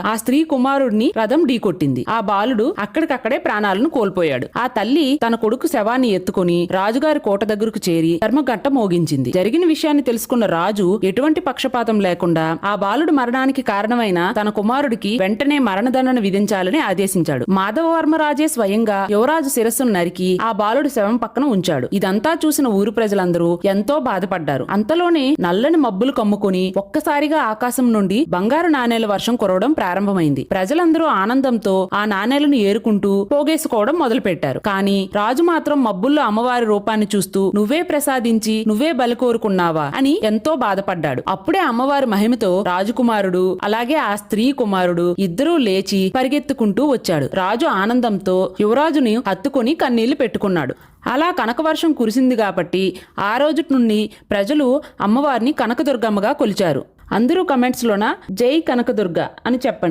ఆ స్త్రీ కుమారుడిని రథం ఢీకొట్టింది. ఆ బాలుడు అక్కడికక్కడే ప్రాణాలను కోల్పోయాడు. ఆ తల్లి తన కొడుకు శవాన్ని ఎత్తుకుని రాజుగారి కోట దగ్గరకు చేరి ధర్మగంట మోగించింది. జరిగిన విషయాన్ని తెలుసుకున్న రాజు ఎటువంటి పక్షపాతం లేకుండా ఆ బాలుడు మరణానికి కారణమైన తన కుమారుడికి వెంటనే మరణదండన విధించాలని ఆదేశించాడు. మాధవవర్మరాజే స్వయంగా యువరాజు శిరస్సును నరికి ఆ బాలుడి శవం పక్కన ఉంచాడు. ఇదంతా చూసిన ఊరు ప్రజలందరూ ఎంతో బాధపడ్డారు. అంతలోనే నల్లని మబ్బులు కమ్ముకుని ఒక్కసారిగా ఆకాశం నుండి బంగారు నాణేల వర్షం కురవడం ప్రారంభమైంది. ప్రజలందరూ ఆనందంతో ఆ నాణేలను ఏరుకుంటూ పోగేసుకోవడం మొదలుపెట్టారు. కానీ రాజు మాత్రం మబ్బుల్లో అమ్మవారి రూపాన్ని చూస్తూ నువ్వే ప్రసాదించి నువ్వే బలి కోరుకున్నావా అని ఎంతో బాధపడ్డాడు. అప్పుడే అమ్మవారి మహిమతో రాజకుమారుడు అలాగే ఆ స్త్రీ కుమారుడు ఇద్దరూ లేచి పరిగెత్తుకుంటూ వచ్చాడు. రాజు ఆనందంతో యువరాజుని హత్తుకొని కన్నీళ్లు పెట్టుకున్నాడు. అలా కనకవర్షం కురిసింది కాబట్టి ఆ రోజు నుండి ప్రజలు అమ్మవారిని కనకదుర్గమ్మగా కొలిచారు. అందరూ కమెంట్స్ లోన జై కనకదుర్గ అని చెప్పండి.